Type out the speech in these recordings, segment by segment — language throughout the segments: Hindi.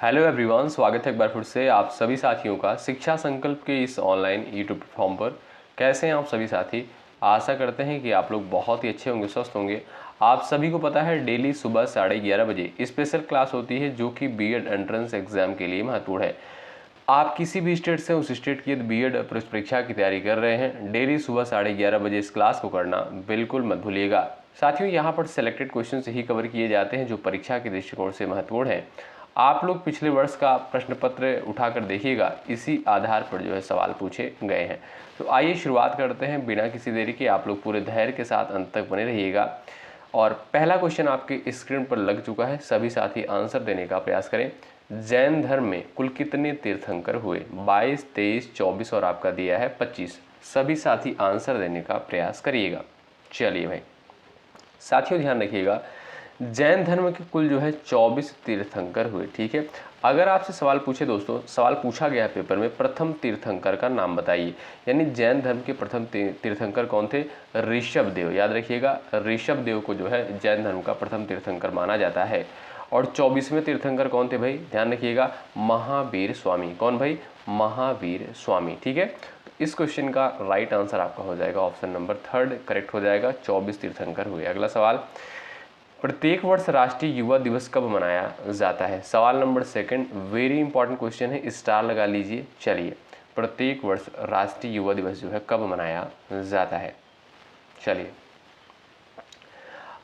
हेलो एवरीवन, स्वागत है एक बार फिर से आप सभी साथियों का शिक्षा संकल्प के इस ऑनलाइन यूट्यूब प्लेटफॉर्म पर। कैसे हैं आप सभी साथी? आशा करते हैं कि आप लोग बहुत ही अच्छे होंगे, स्वस्थ होंगे। आप सभी को पता है डेली सुबह 11:30 बजे स्पेशल क्लास होती है जो कि बीएड एंट्रेंस एग्जाम के लिए महत्वपूर्ण है। आप किसी भी स्टेट से उस स्टेट की बीएड परीक्षा की तैयारी कर रहे हैं, डेली सुबह 11:30 बजे इस क्लास को करना बिल्कुल मत भूलिएगा। साथियों, यहाँ पर सेलेक्टेड क्वेश्चन ही कवर किए जाते हैं जो परीक्षा के दृष्टिकोण से महत्वपूर्ण है। आप लोग पिछले वर्ष का प्रश्न पत्र उठाकर देखिएगा, इसी आधार पर जो है सवाल पूछे गए हैं। तो आइए शुरुआत करते हैं बिना किसी देरी के। आप लोग पूरे धैर्य के साथ अंत तक बने रहिएगा। और पहला क्वेश्चन आपके स्क्रीन पर लग चुका है, सभी साथी आंसर देने का प्रयास करें। जैन धर्म में कुल कितने तीर्थंकर हुए? 22, 23, 24 और आपका दिया है 25। सभी साथी आंसर देने का प्रयास करिएगा। चलिए भाई साथियों, ध्यान रखिएगा, जैन धर्म के कुल जो है 24 तीर्थंकर हुए। ठीक है, अगर आपसे सवाल पूछे दोस्तों, सवाल पूछा गया है पेपर में, प्रथम तीर्थंकर का नाम बताइए, यानी जैन धर्म के प्रथम तीर्थंकर कौन थे? ऋषभ देव। याद रखिएगा, ऋषभ देव को जो है जैन धर्म का प्रथम तीर्थंकर माना जाता है। और 24वें तीर्थंकर कौन थे भाई? ध्यान रखिएगा, महावीर स्वामी। कौन भाई? महावीर स्वामी। ठीक है, इस क्वेश्चन का राइट आंसर आपका हो जाएगा ऑप्शन नंबर 3 करेक्ट हो जाएगा। 24 तीर्थंकर हुए। अगला सवाल, प्रत्येक वर्ष राष्ट्रीय युवा दिवस कब मनाया जाता है? सवाल नंबर 2 वेरी इंपॉर्टेंट क्वेश्चन है, स्टार लगा लीजिए। चलिए, प्रत्येक वर्ष राष्ट्रीय युवा दिवस जो है कब मनाया जाता है? चलिए,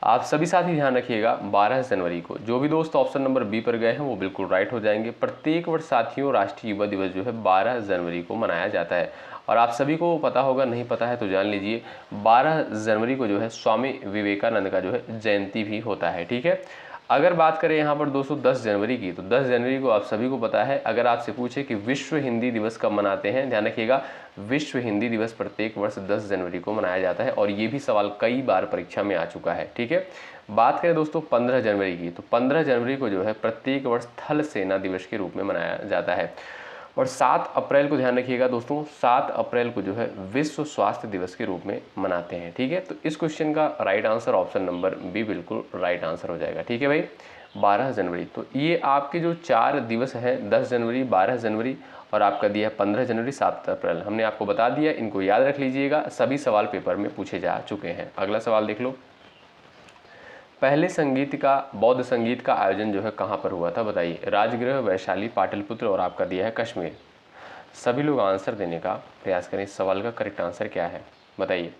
आप सभी साथी ध्यान रखिएगा, 12 जनवरी को। जो भी दोस्त ऑप्शन नंबर बी पर गए हैं वो बिल्कुल राइट हो जाएंगे। प्रत्येक वर्ष साथियों राष्ट्रीय युवा दिवस जो है 12 जनवरी को मनाया जाता है। और आप सभी को पता होगा, नहीं पता है तो जान लीजिए, 12 जनवरी को जो है स्वामी विवेकानंद का जो है जयंती भी होता है। ठीक है, अगर बात करें यहाँ पर दोस्तों 10 जनवरी की, तो 10 जनवरी को आप सभी को पता है। अगर आपसे पूछे कि विश्व हिंदी दिवस कब मनाते हैं, ध्यान रखिएगा, विश्व हिंदी दिवस प्रत्येक वर्ष 10 जनवरी को मनाया जाता है। और ये भी सवाल कई बार परीक्षा में आ चुका है। ठीक है, बात करें दोस्तों 15 जनवरी की, तो 15 जनवरी को जो है प्रत्येक वर्ष थल सेना दिवस के रूप में मनाया जाता है। और 7 अप्रैल को ध्यान रखिएगा दोस्तों, 7 अप्रैल को जो है विश्व स्वास्थ्य दिवस के रूप में मनाते हैं। ठीक है, तो इस क्वेश्चन का right answer option number B बिल्कुल राइट आंसर हो जाएगा। ठीक है भाई, 12 जनवरी। तो ये आपके जो 4 दिवस हैं, 10 जनवरी, 12 जनवरी और आपका दिया 15 जनवरी, 7 अप्रैल, हमने आपको बता दिया। इनको याद रख लीजिएगा, सभी सवाल पेपर में पूछे जा चुके हैं। अगला सवाल देख लो, पहले बौद्ध संगीत का आयोजन जो है कहाँ पर हुआ था? बताइए। राजगृह, वैशाली, पाटलिपुत्र और आपका दिया है कश्मीर। सभी लोग आंसर देने का प्रयास करें। इस सवाल का करेक्ट आंसर क्या है बताइए।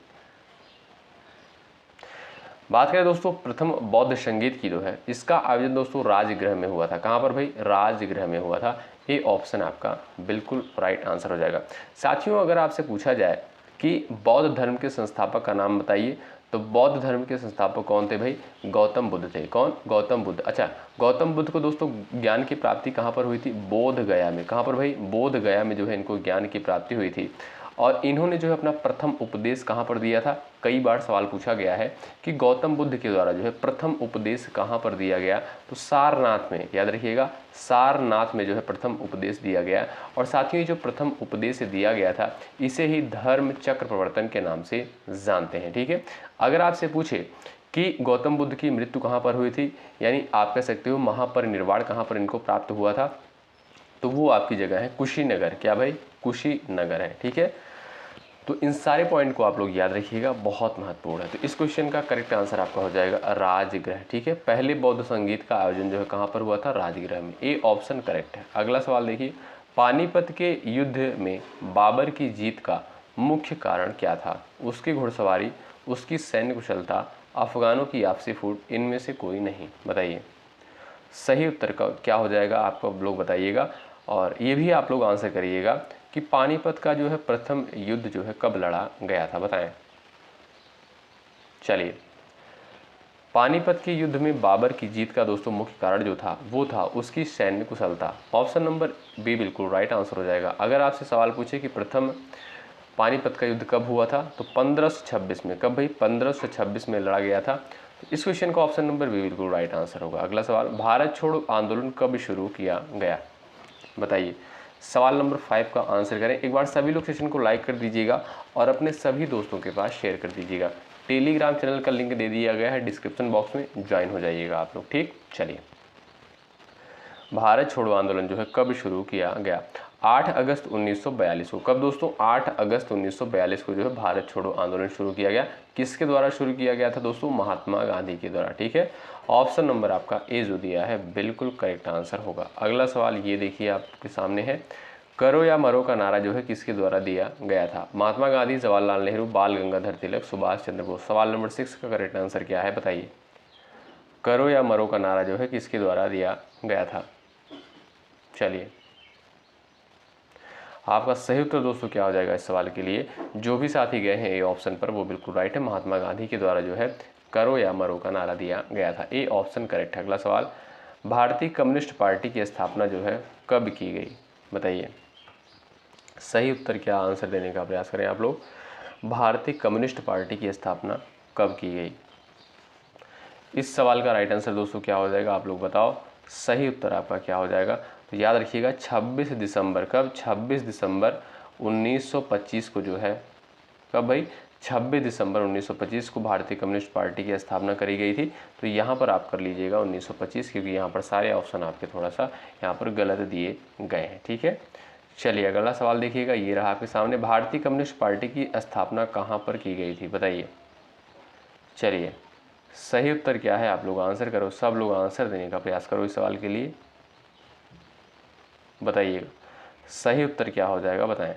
बात करें दोस्तों प्रथम बौद्ध संगीत की जो है, इसका आयोजन दोस्तों राजगृह में हुआ था। कहाँ पर भाई? राजगृह में हुआ था। ये ऑप्शन आपका बिल्कुल राइट आंसर हो जाएगा। साथियों, अगर आपसे पूछा जाए कि बौद्ध धर्म के संस्थापक का नाम बताइए, तो बौद्ध धर्म के संस्थापक कौन थे भाई? गौतम बुद्ध थे। कौन? गौतम बुद्ध। अच्छा, गौतम बुद्ध को दोस्तों ज्ञान की प्राप्ति कहाँ पर हुई थी? बोध गया में। कहाँ पर भाई? बोध गया में जो है इनको ज्ञान की प्राप्ति हुई थी। और इन्होंने जो है अपना प्रथम उपदेश कहाँ पर दिया था? कई बार सवाल पूछा गया है कि गौतम बुद्ध के द्वारा जो है प्रथम उपदेश कहाँ पर दिया गया, तो सारनाथ में। याद रखिएगा, सारनाथ में जो है प्रथम उपदेश दिया गया। और साथियों, जो प्रथम उपदेश दिया गया था इसे ही धर्म चक्र प्रवर्तन के नाम से जानते हैं। ठीक है, अगर आपसे पूछे कि गौतम बुद्ध की मृत्यु कहाँ पर हुई थी, यानी आप कह सकते हो महापरिनिर्वाण कहाँ पर इनको प्राप्त हुआ था, तो वो आपकी जगह है कुशीनगर। क्या भाई? कुशीनगर है। ठीक है, तो इन सारे पॉइंट को आप लोग याद रखिएगा, बहुत महत्वपूर्ण है। तो इस क्वेश्चन का करेक्ट आंसर आपका हो जाएगा राजगृह। ठीक है, पहले बौद्ध संगीत का आयोजन जो है कहाँ पर हुआ था? राजगृह में। ए ऑप्शन करेक्ट है। अगला सवाल देखिए, पानीपत के युद्ध में बाबर की जीत का मुख्य कारण क्या था? उसकी घुड़सवारी, उसकी सैन्य कुशलता, अफगानों की आपसी फूट, इनमें से कोई नहीं। बताइए सही उत्तर का क्या हो जाएगा, आपको लोग बताइएगा। और ये भी आप लोग आंसर करिएगा कि पानीपत का जो है प्रथम युद्ध जो है कब लड़ा गया था? बताएं। चलिए, पानीपत के युद्ध में बाबर की जीत का दोस्तों मुख्य कारण जो था वो था उसकी सैन्य कुशलता। ऑप्शन नंबर बी बिल्कुल राइट आंसर हो जाएगा। अगर आपसे सवाल पूछे कि प्रथम पानीपत का युद्ध कब हुआ था, तो 1526 में। कब भाई? 1526 में लड़ा गया था। तो इस क्वेश्चन का ऑप्शन नंबर बी बिल्कुल राइट आंसर होगा। अगला सवाल, भारत छोड़ो आंदोलन कब शुरू किया गया? बताइए। सवाल नंबर 5 का आंसर करें। एक बार सभी लोग सेशन को लाइक कर दीजिएगा और अपने सभी दोस्तों के पास शेयर कर दीजिएगा। टेलीग्राम चैनल का लिंक दे दिया गया है डिस्क्रिप्शन बॉक्स में, ज्वाइन हो जाइएगा आप लोग। ठीक, चलिए भारत छोड़ो आंदोलन जो है कब शुरू किया गया? 8 अगस्त 1942 को। कब दोस्तों? 8 अगस्त 1942 को जो है भारत छोड़ो आंदोलन शुरू किया गया। किसके द्वारा शुरू किया गया था दोस्तों? महात्मा गांधी के द्वारा। ठीक है, ऑप्शन नंबर आपका ए जो दिया है बिल्कुल करेक्ट आंसर होगा। अगला सवाल ये देखिए आपके सामने है, करो या मरो का नारा जो है किसके द्वारा दिया गया था? महात्मा गांधी, जवाहरलाल नेहरू, बाल गंगाधर तिलक, सुभाष चंद्र बोस। सवाल नंबर 6 का करेक्ट आंसर क्या है बताइए? करो या मरो का नारा जो है किसके द्वारा दिया गया था? चलिए, आपका सही उत्तर दोस्तों क्या हो जाएगा इस सवाल के लिए? जो भी साथी गए हैं ए ऑप्शन पर वो बिल्कुल राइट है। महात्मा गांधी के द्वारा जो है करो या मरो का नारा दिया गया था। ए ऑप्शन करेक्ट है। अगला सवाल, भारतीय कम्युनिस्ट पार्टी की स्थापना जो है कब की गई? बताइए, सही उत्तर क्या आंसर देने का प्रयास करें आप लोग। भारतीय कम्युनिस्ट पार्टी की स्थापना कब की गई? इस सवाल का राइट आंसर दोस्तों क्या हो जाएगा आप लोग बताओ। सही उत्तर आपका क्या हो जाएगा? तो याद रखिएगा 26 दिसंबर। कब? 26 दिसंबर 1925 को जो है, कब भाई? 26 दिसंबर 1925 को भारतीय कम्युनिस्ट पार्टी की स्थापना करी गई थी। तो यहाँ पर आप कर लीजिएगा 1925, क्योंकि यहाँ पर सारे ऑप्शन आपके थोड़ा सा यहाँ पर गलत दिए गए हैं। ठीक है, चलिए अगला सवाल देखिएगा, ये रहा आपके सामने, भारतीय कम्युनिस्ट पार्टी की स्थापना कहाँ पर की गई थी? बताइए। चलिए, सही उत्तर क्या है आप लोग आंसर करो, सब लोग आंसर देने का प्रयास करो इस सवाल के लिए। बताइएगा सही उत्तर क्या हो जाएगा, बताएं।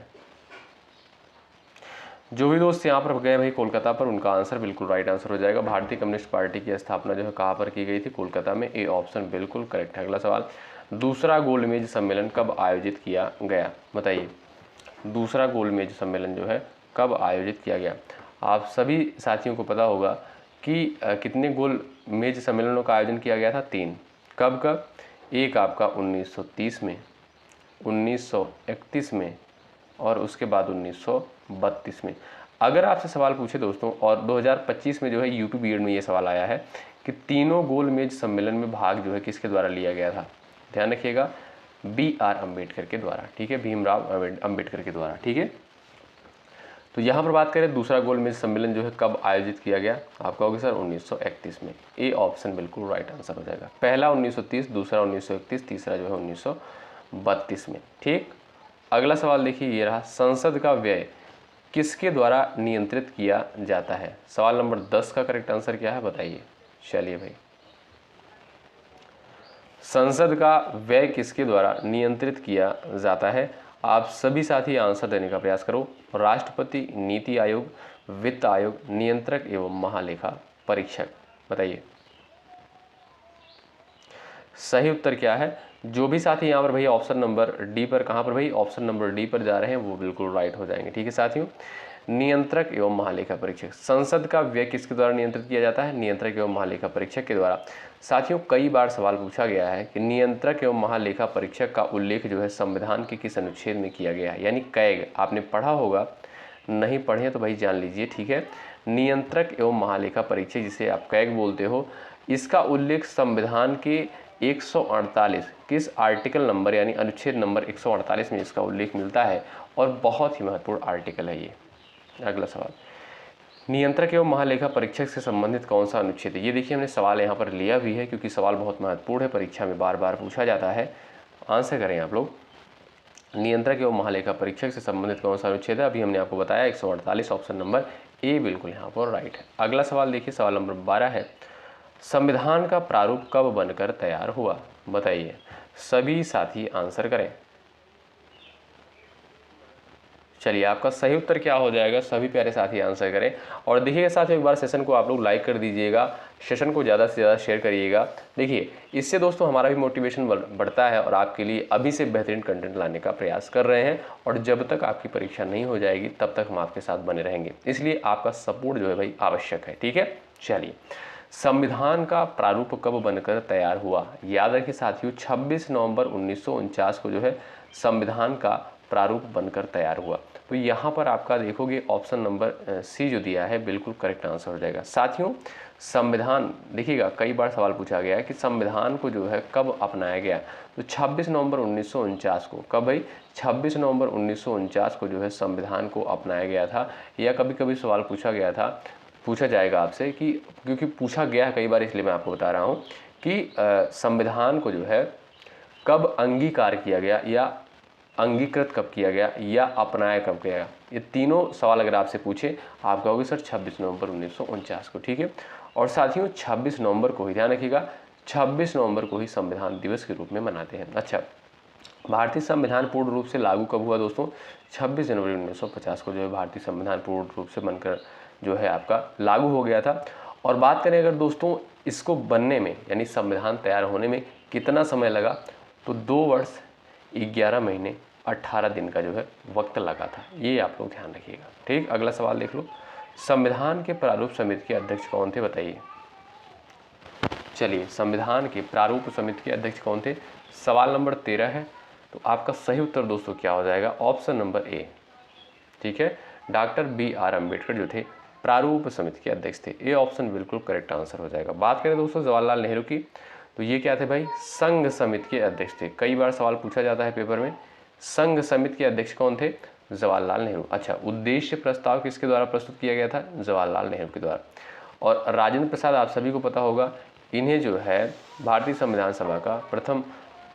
जो भी दोस्त यहाँ पर गए भाई कोलकाता पर, उनका आंसर बिल्कुल राइट आंसर हो जाएगा। भारतीय कम्युनिस्ट पार्टी की स्थापना जो है कहाँ पर की गई थी? कोलकाता में। ए ऑप्शन बिल्कुल करेक्ट है। अगला सवाल, दूसरा गोलमेज सम्मेलन कब आयोजित किया गया? बताइए, दूसरा गोलमेज सम्मेलन जो है कब आयोजित किया गया? आप सभी साथियों को पता होगा कि कितने गोल मेज सम्मेलनों का आयोजन किया गया था? 3। कब कब? एक आपका 1930 में, 1931 में और उसके बाद 1932 में। अगर आपसे सवाल पूछे दोस्तों, और 2025 में जो है यूपी बीएड में ये सवाल आया है कि तीनों गोल मेज सम्मेलन में भाग जो है किसके द्वारा लिया गया था? ध्यान रखिएगा, BR अम्बेडकर के द्वारा। ठीक है, भीमराव अम्बेडकर के द्वारा। ठीक है, तो यहाँ पर बात करें दूसरा गोलमेज सम्मेलन जो है कब आयोजित किया गया? आप कहोगे सर 1931 में। ए ऑप्शन बिल्कुल राइट आंसर हो जाएगा। पहला 1930, दूसरा 1931, तीसरा जो है 1932 में। ठीक, अगला सवाल देखिए, ये रहा, संसद का व्यय किसके द्वारा नियंत्रित किया जाता है? सवाल नंबर 10 का करेक्ट आंसर क्या है बताइए। चलिए भाई, संसद का व्यय किसके द्वारा नियंत्रित किया जाता है? आप सभी साथी आंसर देने का प्रयास करो। राष्ट्रपति, नीति आयोग, वित्त आयोग, नियंत्रक एवं महालेखा परीक्षक। बताइए सही उत्तर क्या है? जो भी साथी यहाँ पर भैया ऑप्शन नंबर डी पर, कहाँ पर भाई? ऑप्शन नंबर डी पर जा रहे हैं, वो बिल्कुल राइट हो जाएंगे। ठीक है साथियों, नियंत्रक एवं महालेखा परीक्षक। संसद का व्यय किसके द्वारा नियंत्रित किया जाता है? नियंत्रक एवं महालेखा परीक्षक के द्वारा। साथियों, कई बार सवाल पूछा गया है कि नियंत्रक एवं महालेखा परीक्षक का उल्लेख जो है संविधान के किस अनुच्छेद में किया गया है? यानी कैग। आपने पढ़ा होगा, नहीं पढ़े तो भाई जान लीजिए। ठीक है, नियंत्रक एवं महालेखा परीक्षक जिसे आप कैग बोलते हो, इसका उल्लेख संविधान के 148 किस आर्टिकल नंबर यानी अनुच्छेद नंबर 148 में इसका उल्लेख मिलता है, और बहुत ही महत्वपूर्ण आर्टिकल है ये। अगला सवाल, नियंत्रक एवं महालेखा परीक्षक से संबंधित कौन सा अनुच्छेद है? ये देखिए, हमने सवाल यहाँ पर लिया भी है क्योंकि सवाल बहुत महत्वपूर्ण है, परीक्षा में बार बार पूछा जाता है। आंसर करें आप लोग, नियंत्रक एवं महालेखा परीक्षक से संबंधित कौन सा अनुच्छेद है? अभी हमने आपको बताया 148, ऑप्शन नंबर ए बिल्कुल यहाँ पर राइट है। अगला सवाल देखिए, सवाल नंबर 12 है, संविधान का प्रारूप कब बनकर तैयार हुआ? बताइए, सभी साथी आंसर करें। चलिए, आपका सही उत्तर क्या हो जाएगा? सभी प्यारे साथी आंसर करें। और देखिएगा साथियों, एक बार सेशन को आप लोग लाइक कर दीजिएगा, सेशन को ज़्यादा से ज़्यादा शेयर करिएगा। देखिए, इससे दोस्तों हमारा भी मोटिवेशन बढ़ता है और आपके लिए अभी से बेहतरीन कंटेंट लाने का प्रयास कर रहे हैं। और जब तक आपकी परीक्षा नहीं हो जाएगी तब तक हम आपके साथ बने रहेंगे, इसलिए आपका सपोर्ट जो है भाई आवश्यक है। ठीक है, चलिए, संविधान का प्रारूप कब बनकर तैयार हुआ? याद रखिए साथियों, 26 नवंबर 1949 को जो है संविधान का प्रारूप बनकर तैयार हुआ। तो यहाँ पर आपका देखोगे ऑप्शन नंबर सी जो दिया है बिल्कुल करेक्ट आंसर हो जाएगा। साथियों, संविधान देखिएगा, कई बार सवाल पूछा गया है कि संविधान को जो है कब अपनाया गया? तो 26 नवंबर 1949 को। कब भाई? 26 नवंबर 1949 को जो है संविधान को अपनाया गया था। या कभी कभी सवाल पूछा गया था, पूछा जाएगा आपसे कि, क्योंकि पूछा गया है कई बार इसलिए मैं आपको बता रहा हूँ कि संविधान को जो है कब अंगीकार किया गया या अंगीकृत कब किया गया या अपनाया कब गया? ये तीनों सवाल अगर आपसे पूछे आप कहोगे सर 26 नवंबर 1949 को। ठीक है, और साथियों 26 नवंबर को ही, ध्यान रखिएगा, 26 नवंबर को ही संविधान दिवस के रूप में मनाते हैं। अच्छा, भारतीय संविधान पूर्ण रूप से लागू कब हुआ दोस्तों? 26 जनवरी 1950 को जो है भारतीय संविधान पूर्ण रूप से बनकर जो है आपका लागू हो गया था। और बात करें अगर दोस्तों इसको बनने में यानी संविधान तैयार होने में कितना समय लगा, तो 2 वर्ष 11 महीने 18 दिन का जो है वक्त लगा था। ये आप लोग ध्यान रखिएगा। ठीक, अगला सवाल देख लो, संविधान के प्रारूप समिति के अध्यक्ष कौन थे, बताइए। चलिए, संविधान के प्रारूप समिति के अध्यक्ष कौन थे? सवाल नंबर 13 है, तो आपका सही उत्तर दोस्तों क्या हो जाएगा? Option number A. ठीक है, डॉक्टर BR अम्बेडकर जो थे प्रारूप समिति के अध्यक्ष थे। ये ऑप्शन बिल्कुल करेक्ट आंसर हो जाएगा। बात करें दोस्तों जवाहरलाल नेहरू की, तो ये क्या थे भाई? संघ समिति के अध्यक्ष थे। कई बार सवाल पूछा जाता है पेपर में, संघ समिति के अध्यक्ष कौन थे? जवाहरलाल नेहरू। अच्छा, उद्देश्य प्रस्ताव किसके द्वारा प्रस्तुत किया गया था? जवाहरलाल नेहरू के द्वारा। और राजेंद्र प्रसाद आप सभी को पता होगा, इन्हें जो है भारतीय संविधान सभा का प्रथम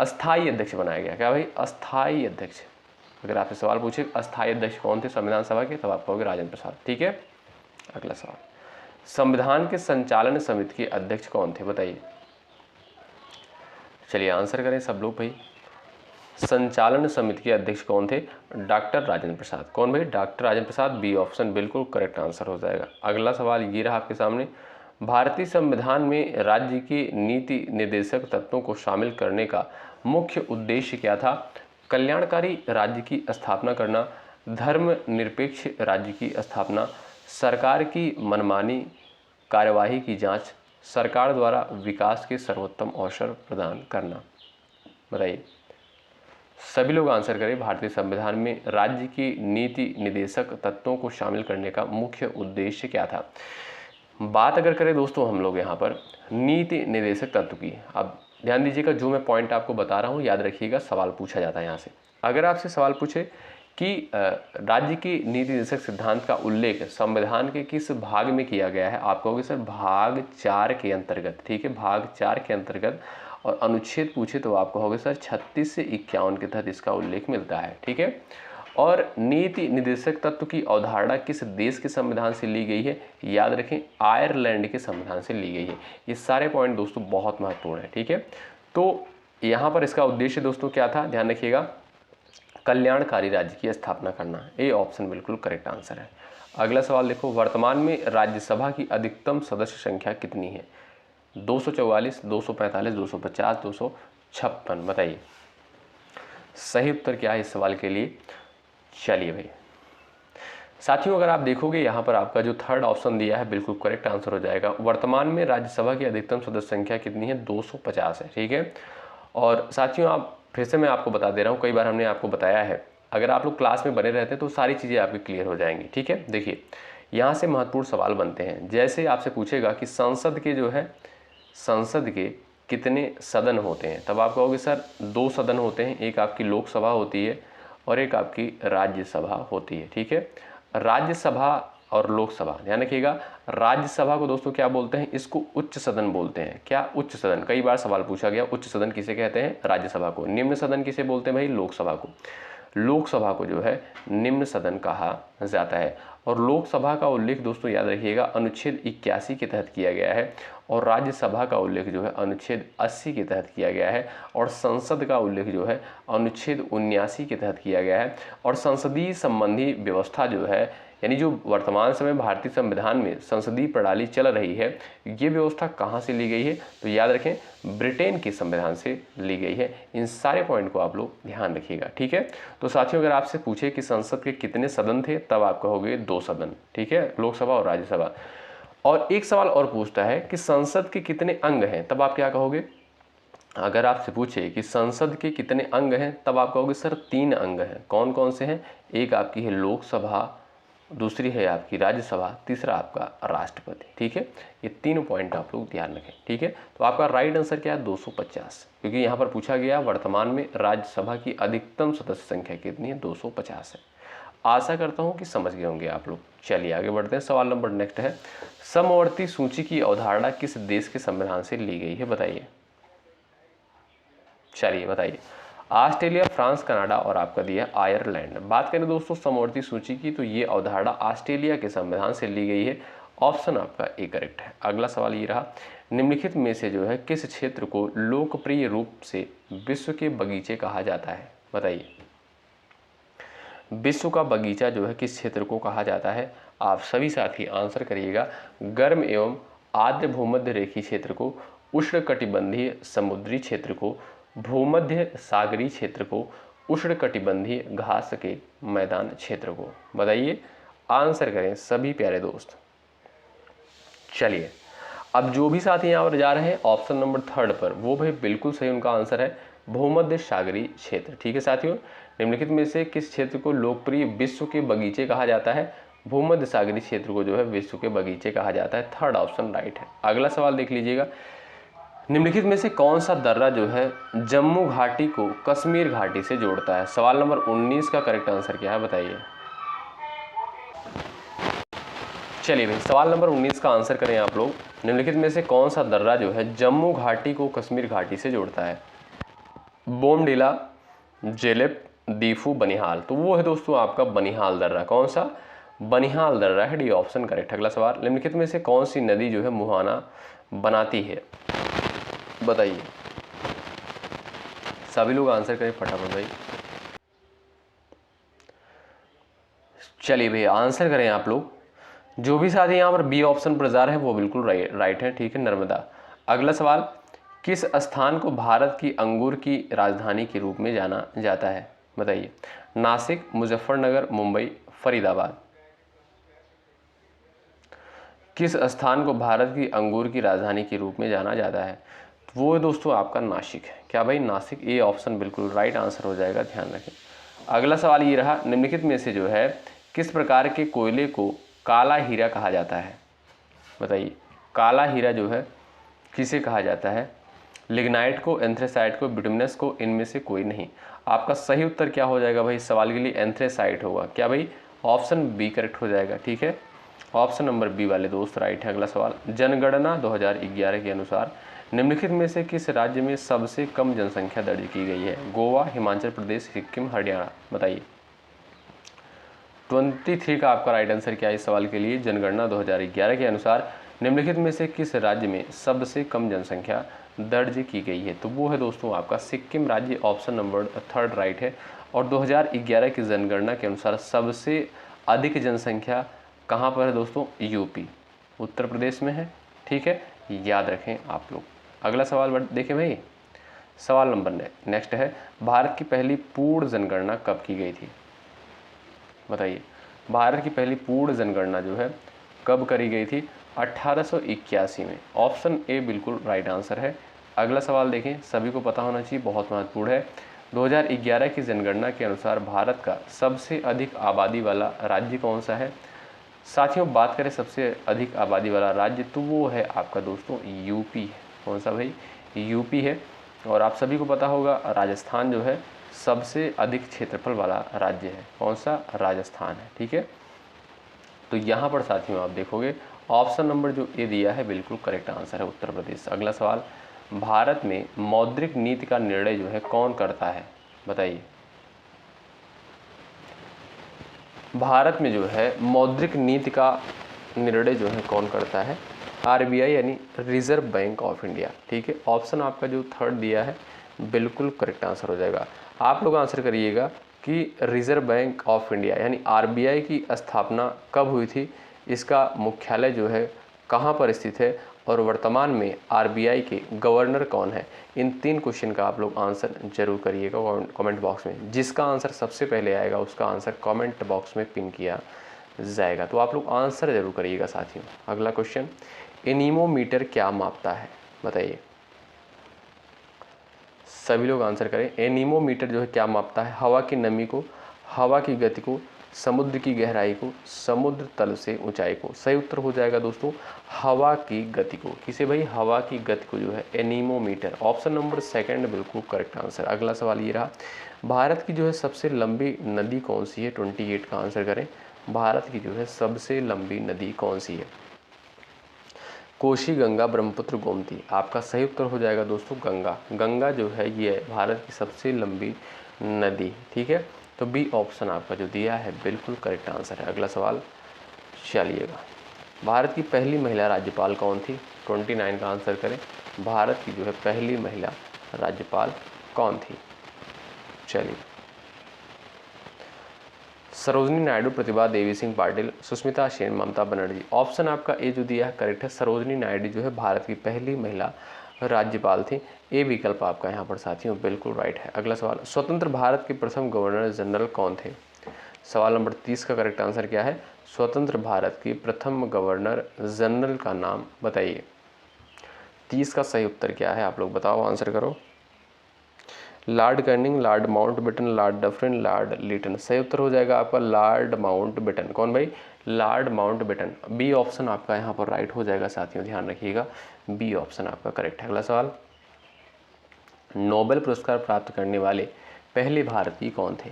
अस्थायी अध्यक्ष बनाया गया। क्या भाई? अस्थायी अध्यक्ष। अगर आपसे सवाल पूछे अस्थायी अध्यक्ष कौन थे संविधान सभा के, तब आप कहोगे राजेंद्र प्रसाद। ठीक है, अगला सवाल, संविधान के संचालन समिति के अध्यक्ष कौन थे, बताइए। चलिए आंसर करें सब लोग भाई। संचालन समिति के अध्यक्ष कौन थे? डॉक्टर राजेंद्र प्रसाद। कौन भाई? Doctor Rajendra Prasad. B option बिल्कुल करेक्ट आंसर हो जाएगा। अगला सवाल ये रहा आपके सामने, भारतीय संविधान में राज्य के नीति निर्देशक तत्वों को शामिल करने का मुख्य उद्देश्य क्या था? कल्याणकारी राज्य की स्थापना करना, धर्मनिरपेक्ष राज्य की स्थापना, सरकार की मनमानी कार्यवाही की जांच, सरकार द्वारा विकास के सर्वोत्तम अवसर प्रदान करना। बताइए, सभी लोग आंसर करें। भारतीय संविधान में राज्य की नीति निर्देशक तत्वों को शामिल करने का मुख्य उद्देश्य क्या था? बात अगर करें दोस्तों हम लोग यहाँ पर नीति निर्देशक तत्व की, अब ध्यान दीजिएगा, जो मैं पॉइंट आपको बता रहा हूँ याद रखिएगा, सवाल पूछा जाता है यहाँ से। अगर आपसे सवाल पूछे कि राज्य की नीति निर्देशक सिद्धांत का उल्लेख संविधान के किस भाग में किया गया है, आप कहोगे सर भाग 4 के अंतर्गत। ठीक है, भाग 4 के अंतर्गत। और अनुच्छेद पूछे तो आप कहोगे सर 36 से 51 के तहत इसका उल्लेख मिलता है। ठीक है, और नीति निर्देशक तत्व की अवधारणा किस देश के संविधान से ली गई है? याद रखें, आयरलैंड के संविधान से ली गई है। ये सारे पॉइंट दोस्तों बहुत महत्वपूर्ण है। ठीक है, तो यहाँ पर इसका उद्देश्य दोस्तों क्या था, ध्यान रखिएगा, कल्याणकारी राज्य की स्थापना करना। ये ऑप्शन बिल्कुल करेक्ट आंसर है। अगला सवाल देखो, वर्तमान में राज्यसभा की अधिकतम सदस्य संख्या कितनी है? 244, 245, 250, 256। बताइए सही उत्तर क्या है इस सवाल के लिए। चलिए भाई साथियों, अगर आप देखोगे यहाँ पर आपका जो थर्ड ऑप्शन दिया है बिल्कुल करेक्ट आंसर हो जाएगा। वर्तमान में राज्यसभा की अधिकतम सदस्य संख्या कितनी है? 250 है। ठीक है, और साथियों आप फिर से मैं आपको बता दे रहा हूँ, कई बार हमने आपको बताया है, अगर आप लोग क्लास में बने रहते हैं तो सारी चीज़ें आपकी क्लियर हो जाएंगी। ठीक है, देखिए यहाँ से महत्वपूर्ण सवाल बनते हैं। जैसे आपसे पूछेगा कि संसद के जो है, संसद के कितने सदन होते हैं, तब आप कहोगे सर 2 सदन होते हैं, एक आपकी लोकसभा होती है और एक आपकी राज्यसभा होती है। ठीक है, राज्यसभा और लोकसभा, ध्यान रखिएगा, राज्यसभा को दोस्तों क्या बोलते हैं? इसको उच्च सदन बोलते हैं। क्या? उच्च सदन। कई बार सवाल पूछा गया, उच्च सदन किसे कहते हैं? राज्यसभा को। निम्न सदन किसे बोलते हैं भाई? लोकसभा को। लोकसभा को जो है निम्न सदन कहा जाता है। और लोकसभा का उल्लेख दोस्तों याद रखिएगा अनुच्छेद 81 के तहत किया गया है, और राज्यसभा का उल्लेख जो है अनुच्छेद 80 के तहत किया गया है, और संसद का उल्लेख जो है अनुच्छेद 79 के तहत किया गया है। और संसदीय संबंधी व्यवस्था जो है, यानी जो वर्तमान समय भारतीय संविधान में संसदीय प्रणाली चल रही है, ये व्यवस्था कहाँ से ली गई है? तो याद रखें ब्रिटेन के संविधान से ली गई है। इन सारे पॉइंट को आप लोग ध्यान रखिएगा। ठीक है, तो साथियों अगर आपसे पूछे कि संसद के कितने सदन थे, तब आप कहोगे 2 सदन। ठीक है, लोकसभा और राज्यसभा। और एक सवाल और पूछता है कि संसद के कितने अंग हैं, तब आप क्या कहोगे? अगर आपसे पूछे कि संसद के कितने अंग हैं, तब आप कहोगे सर 3 अंग हैं। कौन कौन से हैं? एक आपकी है लोकसभा, दूसरी है आपकी राज्यसभा, तीसरा आपका राष्ट्रपति। ठीक है, ये तीनों पॉइंट आप लोग ध्यान रखें। ठीक है, तो आपका राइट आंसर क्या है? 250, क्योंकि यहाँ पर पूछा गया वर्तमान में राज्यसभा की अधिकतम सदस्य संख्या कितनी है? 250 है। आशा करता हूँ कि समझ गए होंगे आप लोग। चलिए आगे बढ़ते हैं। सवाल नंबर नेक्स्ट है, समवर्ती सूची की अवधारणा किस देश के संविधान से ली गई है? बताइए। चलिए बताइए। ऑस्ट्रेलिया, फ्रांस, कनाडा और आपका दिया आयरलैंड। बात करें दोस्तों समवर्ती सूची की, तो ये अवधारणा ऑस्ट्रेलिया के संविधान से ली गई है। ऑप्शन आपका ए करेक्ट है। अगला सवाल ये रहा, निम्नलिखित में से जो है किस क्षेत्र को लोकप्रिय रूप से विश्व के बगीचे कहा जाता है? बताइए। विश्व का बगीचा जो है किस क्षेत्र को कहा जाता है? आप सभी साथी आंसर करिएगा। गर्म एवं आर्द्र भूमध्य रेखीय क्षेत्र को, उष्णकटिबंधीय समुद्री क्षेत्र को, भूमध्य सागरीय क्षेत्र को, उष्णकटिबंधीय घास के मैदान क्षेत्र को। बताइए, आंसर करें सभी प्यारे दोस्त। चलिए, अब जो भी साथी यहाँ पर जा रहे हैं ऑप्शन नंबर 3 पर, वो भाई बिल्कुल सही उनका आंसर है, भूमध्य सागरीय क्षेत्र। ठीक है साथियों, निम्नलिखित में से किस क्षेत्र को लोकप्रिय विश्व के बगीचे कहा जाता है? भूमध्य सागरीय क्षेत्र को जो है विश्व के बगीचे कहा जाता है। 3rd ऑप्शन राइट है। अगला सवाल देख लीजिएगा, निम्नलिखित में से कौन सा दर्रा जो है जम्मू घाटी को कश्मीर घाटी से जोड़ता है? सवाल नंबर 19 का करेक्ट आंसर क्या है? बताइए। चलिए भाई, सवाल नंबर 19 का आंसर करें आप लोग। निम्नलिखित में से कौन सा दर्रा जो है जम्मू घाटी को कश्मीर घाटी से जोड़ता है? बोमडीला, जेलिप, दीफू, बनिहाल। तो वो है दोस्तों आपका बनिहाल दर्रा। कौन सा? बनिहाल दर्रा है। D option correct. अगला सवाल, निम्नलिखित में से कौन सी नदी जो है मुहाना बनाती है? बताइए। सभी लोग आंसर करें फटाफट भाई। चलिए भैया, आंसर करें आप लोग। जो भी साथी यहाँ पर बी ऑप्शन पर जा रहे हैं वो बिल्कुल राइट है। ठीक है, नर्मदा। अगला सवाल, किस स्थान को भारत की अंगूर की राजधानी के रूप में जाना जाता है? बताइए। नासिक, मुजफ्फरनगर, मुंबई, फरीदाबाद। किस स्थान को भारत की अंगूर की राजधानी के रूप में जाना जाता है? वो दोस्तों आपका नासिक है। क्या भाई? नासिक। ए ऑप्शन बिल्कुल राइट आंसर हो जाएगा, ध्यान रखें। अगला सवाल ये रहा, निम्नलिखित में से जो है किस प्रकार के कोयले को काला हीरा कहा जाता है? बताइए। काला हीरा जो है किसे कहा जाता है? लिग्नाइट को, एंथ्रेसाइट को, बिटुमिनस को, इनमें से कोई नहीं। आपका सही उत्तर क्या हो जाएगा भाई? सवाल के लिए एंथ्रेसाइट होगा। क्या भाई? ऑप्शन बी करेक्ट हो जाएगा। ठीक है, ऑप्शन नंबर बी वाले दोस्त राइट है। अगला सवाल, जनगणना 2011 के अनुसार निम्नलिखित में से किस राज्य में सबसे कम जनसंख्या दर्ज की गई है? गोवा, हिमाचल प्रदेश, सिक्किम, हरियाणा। बताइए। 23 का आपका राइट आंसर क्या है इस सवाल के लिए? जनगणना 2011 के अनुसार निम्नलिखित में से किस राज्य में सबसे कम जनसंख्या दर्ज की गई है? तो वो है दोस्तों आपका सिक्किम राज्य। ऑप्शन नंबर 3 राइट है। और 2011 की जनगणना के अनुसार सबसे अधिक जनसंख्या कहाँ पर है दोस्तों? यूपी, उत्तर प्रदेश में है। ठीक है, याद रखें आप लोग। अगला सवाल देखें भाई, सवाल नंबर नेक्स्ट है, भारत की पहली पूर्ण जनगणना कब की गई थी? बताइए। भारत की पहली पूर्ण जनगणना जो है कब करी गई थी? 1881 में। ऑप्शन ए बिल्कुल राइट आंसर है। अगला सवाल देखें, सभी को पता होना चाहिए, बहुत महत्वपूर्ण है। 2011 की जनगणना के अनुसार भारत का सबसे अधिक आबादी वाला राज्य कौन सा है? साथियों, बात करें सबसे अधिक आबादी वाला राज्य, तो वो है आपका दोस्तों यूपी है। कौन सा भाई? यूपी है। और आप सभी को पता होगा राजस्थान जो है सबसे अधिक क्षेत्रफल वाला राज्य है। कौन सा? राजस्थान है। ठीक है, तो यहाँ पर साथियों आप देखोगे ऑप्शन नंबर जो ए दिया है बिल्कुल करेक्ट आंसर है, उत्तर प्रदेश। अगला सवाल, भारत में मौद्रिक नीति का निर्णय जो है कौन करता है? बताइए। भारत में जो है मौद्रिक नीति का निर्णय जो है कौन करता है? आरबीआई यानी रिजर्व बैंक ऑफ इंडिया। ठीक है, ऑप्शन आपका जो 3rd दिया है बिल्कुल करेक्ट आंसर हो जाएगा। आप लोग आंसर करिएगा कि रिजर्व बैंक ऑफ इंडिया यानी आरबीआई की स्थापना कब हुई थी? इसका मुख्यालय जो है कहाँ पर स्थित है? और वर्तमान में आरबीआई के गवर्नर कौन है? इन 3 क्वेश्चन का आप लोग आंसर जरूर करिएगा कमेंट बॉक्स में। जिसका आंसर सबसे पहले आएगा उसका आंसर कमेंट बॉक्स में पिन किया जाएगा। तो आप लोग आंसर जरूर करिएगा साथियों। अगला क्वेश्चन, एनीमोमीटर क्या मापता है? बताइए। सभी लोग आंसर करें। एनीमोमीटर जो है क्या मापता है? हवा की नमी को, हवा की गति को, समुद्र की गहराई को, समुद्र तल से ऊंचाई को। सही उत्तर हो जाएगा दोस्तों हवा की गति को। किसे भाई? हवा की गति को जो है एनीमोमीटर। ऑप्शन नंबर 2 बिल्कुल करेक्ट आंसर। अगला सवाल ये रहा, भारत की जो है सबसे लंबी नदी कौन सी है? 28 का आंसर करें। भारत की जो है सबसे लंबी नदी कौन सी है? कोशी, गंगा, ब्रह्मपुत्र, गोमती। आपका सही उत्तर हो जाएगा दोस्तों गंगा। गंगा जो है ये है भारत की सबसे लंबी नदी, ठीक है। तो बी ऑप्शन आपका जो दिया है बिल्कुल करेक्ट आंसर है। अगला सवाल चलिएगा, भारत की पहली महिला राज्यपाल कौन थी? 29 का आंसर करें। भारत की जो है पहली महिला राज्यपाल कौन थी? चलिए, सरोजनी नायडू, प्रतिभा देवी सिंह पाटिल, सुष्मिता सेन, ममता बनर्जी। ऑप्शन आपका ए जो दिया है करेक्ट है। सरोजनी नायडू जो है भारत की पहली महिला राज्यपाल थी। ए विकल्प आपका यहाँ पर साथियों बिल्कुल राइट है। अगला सवाल, स्वतंत्र भारत के प्रथम गवर्नर जनरल कौन थे? सवाल नंबर 30 का करेक्ट आंसर क्या है? स्वतंत्र भारत के प्रथम गवर्नर जनरल का नाम बताइए। 30 का सही उत्तर क्या है आप लोग बताओ, आंसर करो। Lord Canning, Lord Mountbatten, Lord Dufferin, Lord Lytton. सही उत्तर हो जाएगा आपका लॉर्ड माउंटबेटन। कौन भाई? Lord Mountbatten. बी ऑप्शन आपका यहाँ पर राइट हो जाएगा साथियों, ध्यान रखिएगा, बी ऑप्शन आपका करेक्ट है। अगला सवाल, नोबेल पुरस्कार प्राप्त करने वाले पहले भारतीय कौन थे?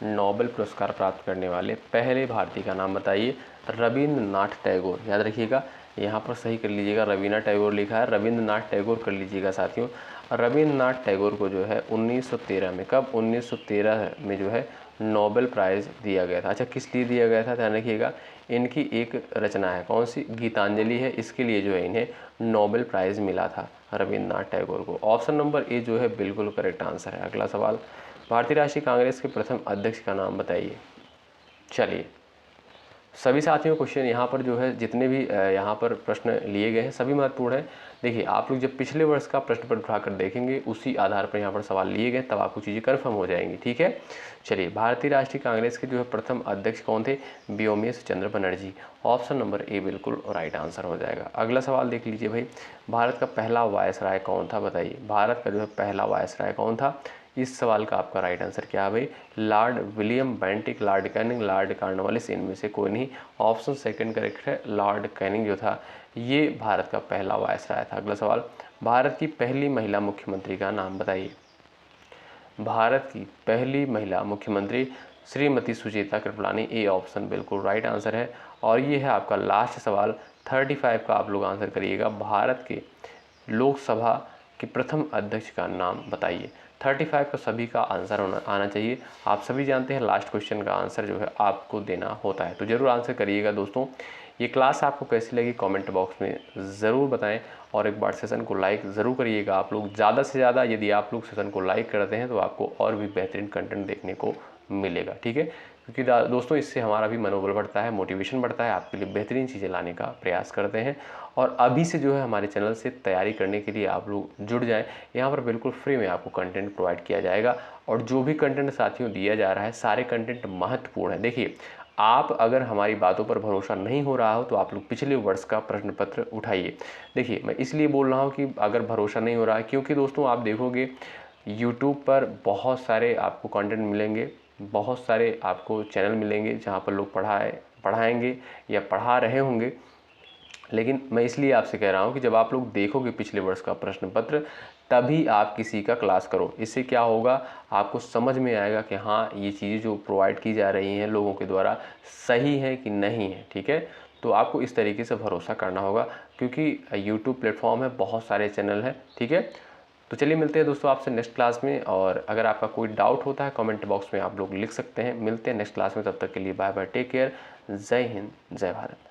नोबेल पुरस्कार प्राप्त करने वाले पहले भारतीय का नाम बताइए। रविंद्रनाथ टैगोर। याद रखिएगा, यहाँ पर सही कर लीजिएगा, रवीन्द्रनाथ टैगोर लिखा है, रविंद्रनाथ टैगोर कर लीजिएगा साथियों। रविंद्रनाथ टैगोर को जो है 1913 में, कब? 1913 में जो है नोबेल प्राइज़ दिया गया था। अच्छा, किस लिए दिया गया था ध्यान रखिएगा, इनकी एक रचना है, कौन सी? गीतांजलि है, इसके लिए जो है इन्हें नोबेल प्राइज़ मिला था रविंद्रनाथ टैगोर को। ऑप्शन नंबर ए जो है बिल्कुल करेक्ट आंसर है। अगला सवाल, भारतीय राष्ट्रीय कांग्रेस के प्रथम अध्यक्ष का नाम बताइए। चलिए, सभी साथियों क्वेश्चन यहाँ पर जो है जितने भी यहाँ पर प्रश्न लिए गए हैं सभी महत्वपूर्ण हैं। देखिए, आप लोग जब पिछले वर्ष का प्रश्न पत्र उठाकर देखेंगे उसी आधार पर यहाँ पर सवाल लिए गए, तब आपको चीज़ें कन्फर्म हो जाएंगी, ठीक है। चलिए, भारतीय राष्ट्रीय कांग्रेस के जो है प्रथम अध्यक्ष कौन थे? व्योमेश चंद्र बनर्जी। ऑप्शन नंबर ए बिल्कुल राइट आंसर हो जाएगा। अगला सवाल देख लीजिए भाई, भारत का पहला वायसराय कौन था बताइए। भारत का जो है पहला वायसराय कौन था? इस सवाल का आपका राइट आंसर क्या है भाई? Lord William Bentinck, Lord Canning, Lord Cornwallis, इनमें से कोई नहीं। ऑप्शन सेकंड करेक्ट है, लॉर्ड कैनिंग जो था ये भारत का पहला वायसराय था। अगला सवाल, भारत की पहली महिला मुख्यमंत्री का नाम बताइए। भारत की पहली महिला मुख्यमंत्री श्रीमती सुचेता कृपलानी। ए ऑप्शन बिल्कुल राइट आंसर है। और ये है आपका लास्ट सवाल 35 का, आप लोग आंसर करिएगा। भारत के लोकसभा के प्रथम अध्यक्ष का नाम बताइए। 35 का सभी का आंसर आना चाहिए। आप सभी जानते हैं लास्ट क्वेश्चन का आंसर जो है आपको देना होता है, तो ज़रूर आंसर करिएगा दोस्तों। ये क्लास आपको कैसी लगी कमेंट बॉक्स में ज़रूर बताएं, और एक बार सेशन को लाइक ज़रूर करिएगा आप लोग, ज़्यादा से ज़्यादा। यदि आप लोग सेशन को लाइक करते हैं तो आपको और भी बेहतरीन कंटेंट देखने को मिलेगा, ठीक है। क्योंकि दोस्तों इससे हमारा भी मनोबल बढ़ता है, मोटिवेशन बढ़ता है, आपके लिए बेहतरीन चीज़ें लाने का प्रयास करते हैं। और अभी से जो है हमारे चैनल से तैयारी करने के लिए आप लोग जुड़ जाएं। यहाँ पर बिल्कुल फ्री में आपको कंटेंट प्रोवाइड किया जाएगा, और जो भी कंटेंट साथियों दिया जा रहा है सारे कंटेंट महत्वपूर्ण है। देखिए, आप अगर हमारी बातों पर भरोसा नहीं हो रहा हो तो आप लोग पिछले वर्ष का प्रश्न पत्र उठाइए। देखिए, मैं इसलिए बोल रहा हूँ कि अगर भरोसा नहीं हो रहा है, क्योंकि दोस्तों आप देखोगे यूट्यूब पर बहुत सारे आपको कंटेंट मिलेंगे, बहुत सारे आपको चैनल मिलेंगे जहाँ पर लोग पढ़ाएंगे या पढ़ा रहे होंगे। लेकिन मैं इसलिए आपसे कह रहा हूँ कि जब आप लोग देखोगे पिछले वर्ष का प्रश्न पत्र, तभी आप किसी का क्लास करो। इससे क्या होगा, आपको समझ में आएगा कि हाँ, ये चीज़ें जो प्रोवाइड की जा रही हैं लोगों के द्वारा सही है कि नहीं है, ठीक है। तो आपको इस तरीके से भरोसा करना होगा, क्योंकि यूट्यूब प्लेटफॉर्म है, बहुत सारे चैनल हैं, ठीक है। तो चलिए, मिलते हैं दोस्तों आपसे नेक्स्ट क्लास में। और अगर आपका कोई डाउट होता है कमेंट बॉक्स में आप लोग लिख सकते हैं। मिलते हैं नेक्स्ट क्लास में, तब तक के लिए बाय बाय, टेक केयर, जय हिंद, जय भारत।